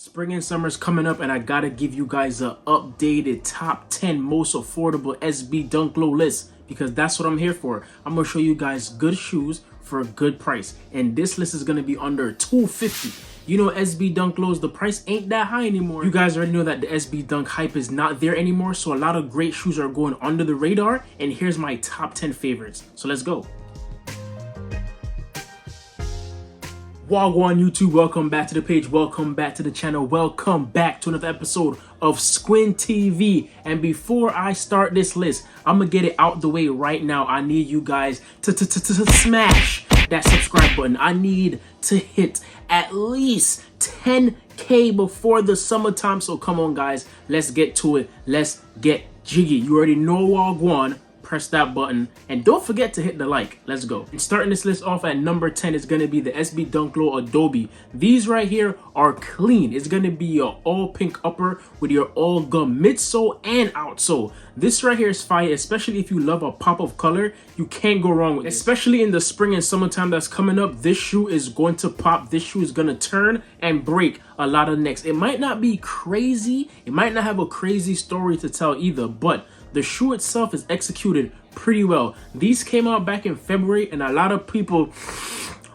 Spring and summer's coming up and I gotta give you guys a updated top 10 most affordable SB Dunk Low list because that's what I'm here for. I'm gonna show you guys good shoes for a good price, and this list is gonna be under $250. You know, SB Dunk Lows, the price ain't that high anymore. You guys already know that the SB Dunk hype is not there anymore, so a lot of great shoes are going under the radar, and here's my top 10 favorites. So let's go. Wagwan YouTube, welcome back to the page, welcome back to the channel, welcome back to another episode of Squint TV. And before I start this list, I'm gonna get it out the way right now. I need you guys to smash that subscribe button. I need to hit at least 10K before the summertime, so come on guys, let's get to it, let's get jiggy. You already know Wagwan. Press that button and don't forget to hit the like. Let's go. And starting this list off at number 10 is going to be the SB Dunk Low Adobe. These right here are clean. It's going to be your all pink upper with your all gum midsole and outsole. This right here is fire, especially if you love a pop of color. You can't go wrong with it. Especially in the spring and summertime that's coming up, this shoe is going to pop. This shoe is going to turn and break a lot of necks. It might not be crazy. It might not have a crazy story to tell either, but the shoe itself is executed pretty well. These came out back in February and a lot of people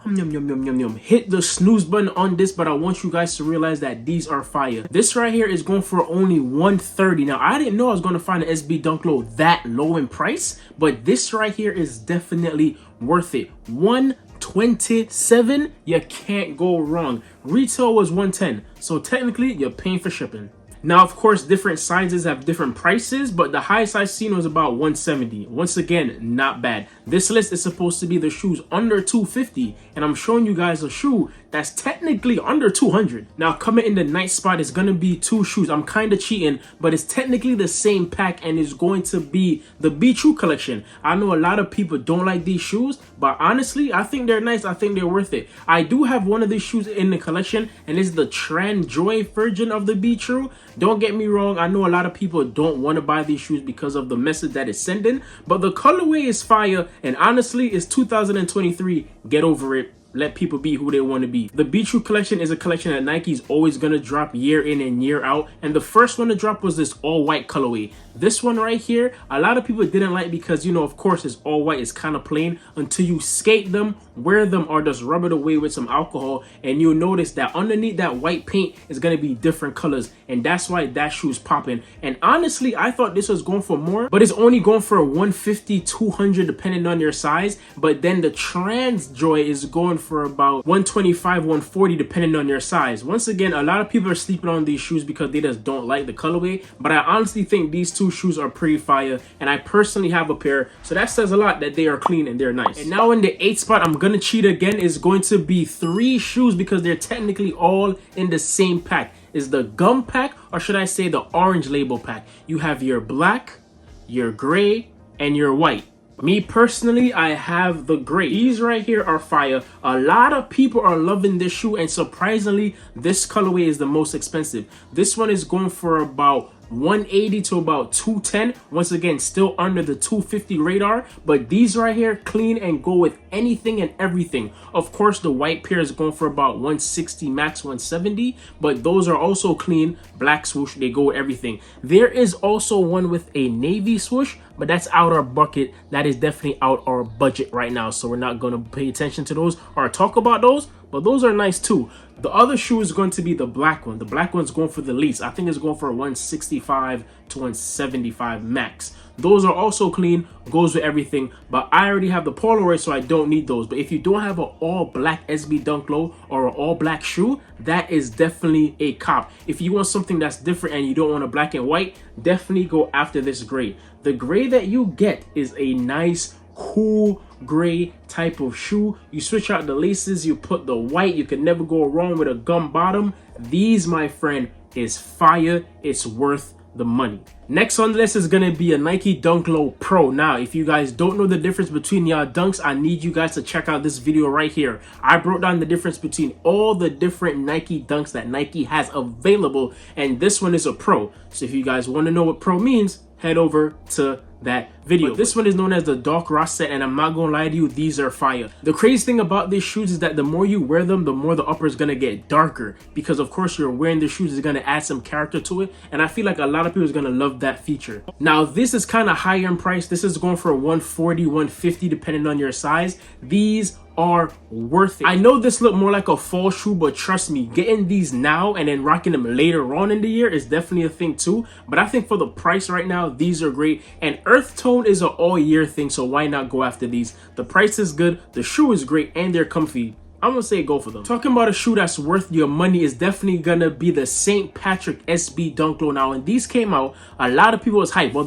hit the snooze button on this, but I want you guys to realize that these are fire. This right here is going for only $130. Now, I didn't know I was going to find an SB Dunk Low that low in price, but this right here is definitely worth it. $127, you can't go wrong. Retail was $110, so technically you're paying for shipping. Now, of course, different sizes have different prices, but the highest I've seen was about $170. Once again, not bad. This list is supposed to be the shoes under $250, and I'm showing you guys a shoe that's technically under $200. Now, coming in the ninth spot is going to be two shoes. I'm kind of cheating, but it's technically the same pack, and it's going to be the Be True collection. I know a lot of people don't like these shoes, but honestly, I think they're nice. I think they're worth it. I do have one of these shoes in the collection, and it's the Tran Joy version of the Be True. Don't get me wrong, I know a lot of people don't want to buy these shoes because of the message that it's sending, but the colorway is fire, and honestly, it's 2023. Get over it. Let people be who they want to be. The Be True collection is a collection that Nike's always going to drop year in and year out. And the first one to drop was this all white colorway. This one right here, a lot of people didn't like because, you know, of course, it's all white. It's kind of plain until you skate them, wear them, or just rub it away with some alcohol. And you'll notice that underneath that white paint is going to be different colors. And that's why that shoe's popping. And honestly, I thought this was going for more, but it's only going for $150, $200 depending on your size. But then the Trans Joy is going for about $125, $140 depending on your size. Once again, a lot of people are sleeping on these shoes because they just don't like the colorway, but I honestly think these two shoes are pretty fire, and I personally have a pair, so that says a lot that they are clean and they're nice. And now in the 8th spot, I'm gonna cheat again, is going to be three shoes because they're technically all in the same pack. Is the gum pack, or should I say the orange label pack? You have your black, your gray, and your white. Me personally, I have the gray. These right here are fire. A lot of people are loving this shoe, and surprisingly, this colorway is the most expensive. This one is going for about $180 to about $210. Once again, still under the $250 radar, but these right here clean and go with anything and everything. Of course, the white pair is going for about $160, max $170, but those are also clean. Black swoosh, they go with everything. There is also one with a navy swoosh, but that's out our bucket. That is definitely out our budget right now, so we're not going to pay attention to those or talk about those, but those are nice too. The other shoe is going to be the black one. The black one's going for the least. I think it's going for $165 to $175 max. Those are also clean, goes with everything, but I already have the Polaroid, so I don't need those. But if you don't have an all black SB Dunk Low or an all black shoe, that is definitely a cop. If you want something that's different and you don't want a black and white, definitely go after this gray. The gray that you get is a nice, cool gray type of shoe. You switch out the laces, you put the white, you can never go wrong with a gum bottom. These, my friend, is fire. It's worth the money. Next on the list is gonna be a Nike Dunk Low Pro. Now, if you guys don't know the difference between y'all dunks, I need you guys to check out this video right here. I broke down the difference between all the different Nike dunks that Nike has available, and this one is a Pro. So if you guys want to know what Pro means, head over to that video. But this one is known as the Dark Ross set, and I'm not gonna lie to you, these are fire. The crazy thing about these shoes is that the more you wear them, the more the upper is gonna get darker, because of course you're wearing the shoes is gonna add some character to it, and I feel like a lot of people is gonna love that feature. Now this is kind of higher in price. This is going for 140, 150 depending on your size. These are worth it. I know this look more like a fall shoe, but trust me, getting these now and then rocking them later on in the year is definitely a thing too. But I think for the price right now, these are great. And earth tone is an all year thing, so why not go after these? The price is good, the shoe is great, and they're comfy. I'm gonna say go for them. Talking about a shoe that's worth your money is definitely gonna be the St. Patrick SB Dunk Low. Now when these came out, a lot of people was hyped. Well,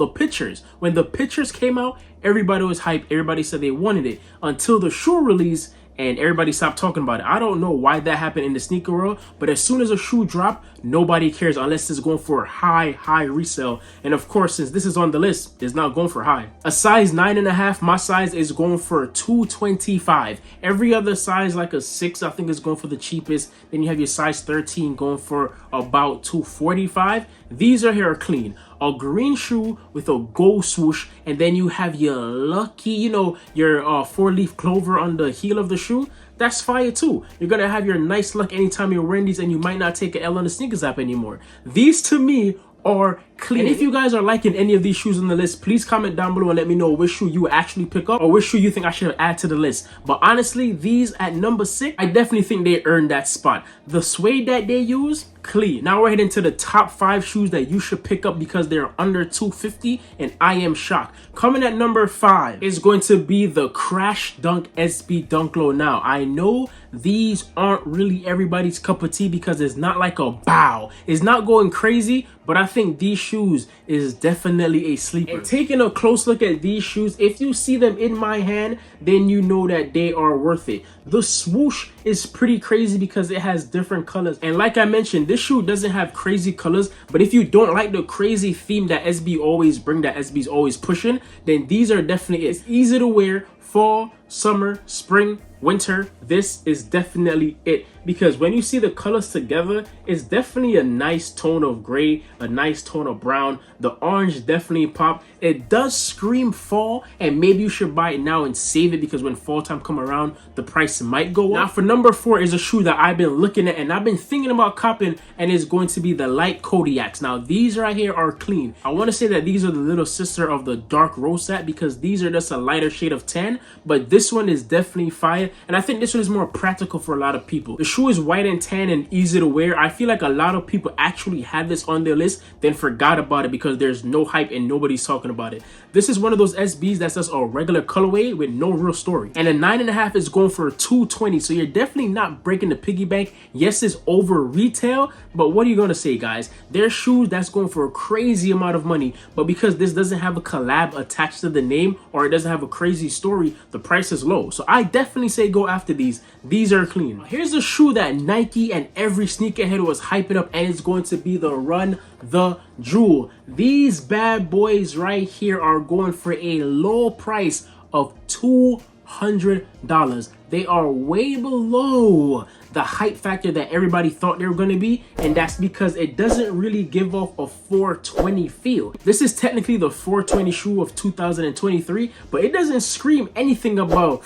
when the pictures came out, everybody was hyped. Everybody said they wanted it until the shoe release, and everybody stopped talking about it. I don't know why that happened in the sneaker world, but as soon as a shoe drop, nobody cares unless it's going for a high resale. And of course, since this is on the list, it's not going for high. A size 9.5, my size is going for $225. Every other size, like a 6, I think is going for the cheapest. Then you have your size 13 going for about $245. These are here are clean. A green shoe with a gold swoosh, and then you have your lucky, you know, your 4-leaf clover on the heel of the shoe. That's fire too. You're gonna have your nice luck anytime you're wearing these, and you might not take an L on the sneakers app anymore. These to me are clean. And if you guys are liking any of these shoes on the list, please comment down below and let me know which shoe you actually pick up or which shoe you think I should add to the list. But honestly, these at number 6, I definitely think they earned that spot. The suede that they use, clean. Now we're heading to the top 5 shoes that you should pick up because they're under $250, and I am shocked. Coming at number 5 is going to be the Crash Dunk SB Dunk Low. Now I know these aren't really everybody's cup of tea because it's not like a bow. It's not going crazy, but I think these shoes is definitely a sleeper. And taking a close look at these shoes, if you see them in my hand, then you know that they are worth it. The swoosh is pretty crazy because it has different colors. And like I mentioned, this shoe doesn't have crazy colors, but if you don't like the crazy theme that SB always bring, that SB's always pushing, then these are definitely it. It's easy to wear, fall, summer, spring, winter. This is definitely it, because when you see the colors together, it's definitely a nice tone of gray, a nice tone of brown. The orange definitely pop. It does scream fall, and maybe you should buy it now and save it because when fall time come around, the price might go up. Now for number 4 is a shoe that I've been looking at and I've been thinking about copping, and it's going to be the light Kodiaks. Now these right here are clean. I want to say that these are the little sister of the dark Rosat because these are just a lighter shade of tan, but this one is definitely fire, and I think this one is more practical for a lot of people. The shoe is white and tan and easy to wear. I feel like a lot of people actually had this on their list then forgot about it because there's no hype and nobody's talking about it. This is one of those SBs that's just a regular colorway with no real story, and a 9.5 is going for $220, so you're definitely not breaking the piggy bank. Yes, it's over retail, but what are you gonna say, guys? There's shoes that's going for a crazy amount of money, but because this doesn't have a collab attached to the name or it doesn't have a crazy story, the price is low. So I definitely say go after these. These are clean. Here's a shoe that Nike and every sneakerhead was hyping up, and it's going to be the Run the Jewel. These bad boys right here are going for a low price of $200. They are way below the hype factor that everybody thought they were going to be, and that's because it doesn't really give off a 420 feel. This is technically the 420 shoe of 2023, but it doesn't scream anything about.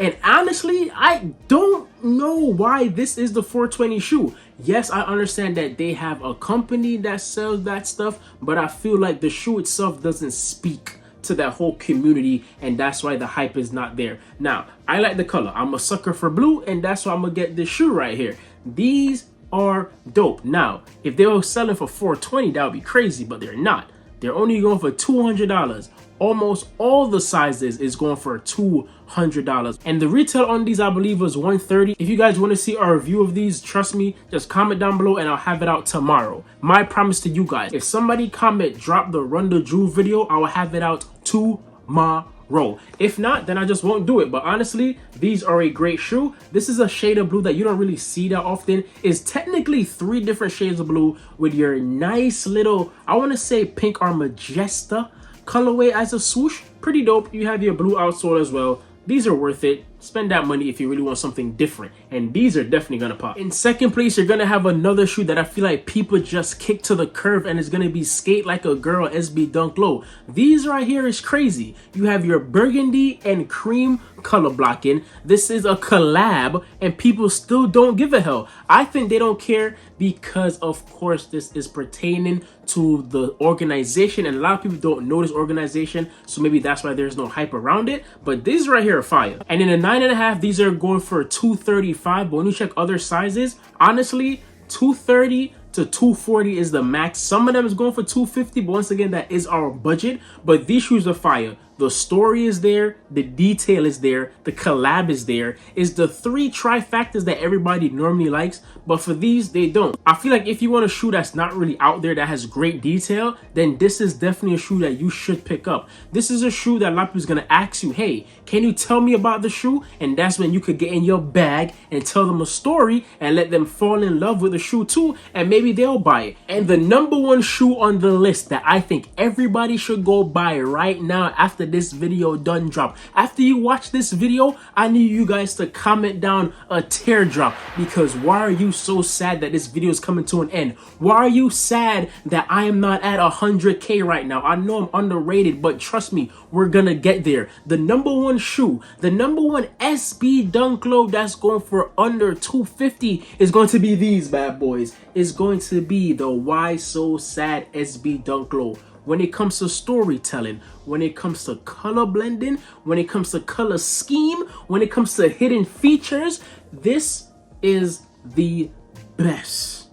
And honestly, I don't know why this is the 420 shoe. Yes, I understand that they have a company that sells that stuff, but I feel like the shoe itself doesn't speak to that whole community, and that's why the hype is not there. Now, I like the color. I'm a sucker for blue, and that's why I'm gonna get this shoe right here. These are dope. Now, if they were selling for $420, that would be crazy, but they're not. They're only going for $200. Almost all the sizes is going for $200, and the retail on these I believe was $130. If you guys want to see our review of these, trust me, just comment down below and I'll have it out tomorrow. My promise to you guys, if somebody comment drop the Run the Jewel video, I will have it out tomorrow. If not, then I just won't do it. But honestly, these are a great shoe. This is a shade of blue that you don't really see that often. It's technically 3 different shades of blue with your nice little, I want to say pink or magenta colorway as a swoosh. Pretty dope. You have your blue outsole as well. These are worth it. spend that money if you really want something different. And these are definitely gonna pop. In second place, you're gonna have another shoe that I feel like people just kick to the curve, and it's gonna be Skate Like a Girl SB Dunk Low. These right here is crazy. You have your burgundy and cream color blocking. This is a collab, and people still don't give a hell. I think they don't care because, of course, this is pertaining to the organization, and a lot of people don't know this organization, so maybe that's why there's no hype around it. But these right here are fire. And in a 9.5, these are going for $235, but when you check other sizes, honestly, $230 to $240 is the max. Some of them is going for $250, but once again, that is our budget. But these shoes are fire. The story is there, the detail is there, the collab is there. It's the three trifactors that everybody normally likes, but for these, they don't. I feel like if you want a shoe that's not really out there, that has great detail, then this is definitely a shoe that you should pick up. This is a shoe that a lot of people is gonna ask you, hey, can you tell me about the shoe? And that's when you could get in your bag and tell them a story and let them fall in love with the shoe too, and maybe they'll buy it. And the number one shoe on the list that I think everybody should go buy right now after this video done drop. After you watch this video, I need you guys to comment down a teardrop, because why are you so sad that this video is coming to an end? Why are you sad that I am not at 100K right now? I know I'm underrated, but trust me, we're gonna get there. The number one shoe, the number one SB Dunk Low that's going for under $250 is going to be these bad boys. It's going to be the Why So Sad SB Dunk Low. When it comes to storytelling, when it comes to color blending, when it comes to color scheme, when it comes to hidden features, this is the best.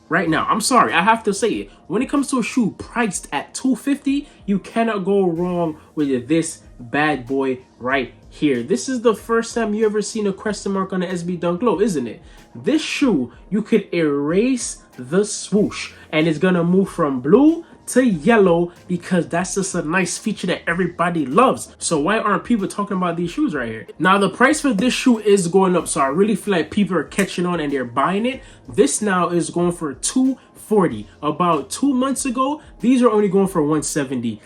Right now, I'm sorry, I have to say it. When it comes to a shoe priced at $250, you cannot go wrong with this bad boy right here. This is the first time you ever seen a question mark on the SB Dunk Low, isn't it? This shoe, you could erase the swoosh, and it's gonna move from blue to yellow, because that's just a nice feature that everybody loves. So why aren't people talking about these shoes right here? Now the price for this shoe is going up, so I really feel like people are catching on and they're buying it. This now is going for $240. About 2 months ago, these are only going for $170.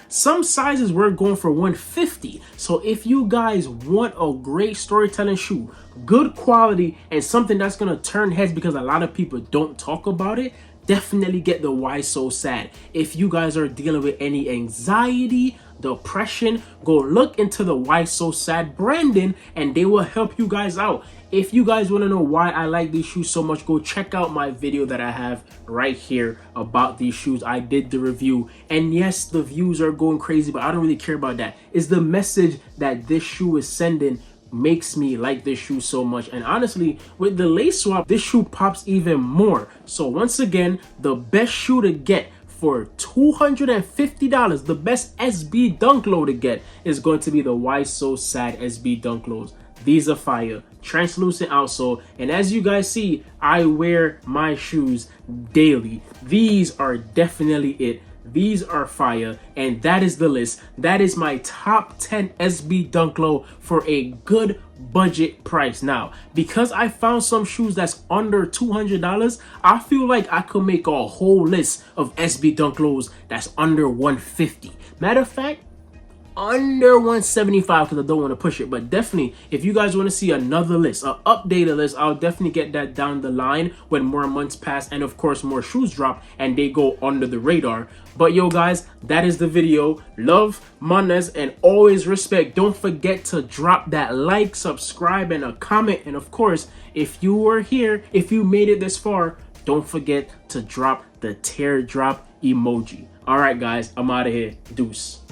Some sizes were going for $150. So if you guys want a great storytelling shoe, good quality, and something that's gonna turn heads because a lot of people don't talk about it, definitely get the Why So Sad. If you guys are dealing with any anxiety, depression, go look into the Why So Sad branding, and they will help you guys out. If you guys want to know why I like these shoes so much, go check out my video that I have right here about these shoes. I did the review, and yes, the views are going crazy, but I don't really care about that. It's the message that this shoe is sending makes me like this shoe so much. And honestly, with the lace swap, this shoe pops even more. So once again, the best shoe to get for $250, the best SB Dunk Low to get is going to be the Why So Sad SB Dunk Lows. These are fire, translucent outsole, and as you guys see, I wear my shoes daily. These are definitely it. These are fire, and that is the list. That is my top 10 SB Dunk Low for a good budget price. Now, because I found some shoes that's under $200, I feel like I could make a whole list of SB Dunk Lows that's under $150. Matter of fact, under $175, because I don't want to push it. But definitely, if you guys want to see another list, an updated list, I'll definitely get that down the line when more months pass and of course more shoes drop and they go under the radar. But yo guys, that is the video. Love, manners, and always respect. Don't forget to drop that like, subscribe, and a comment. And of course, if you were here, if you made it this far, don't forget to drop the teardrop emoji. All right guys, I'm out of here. Deuce.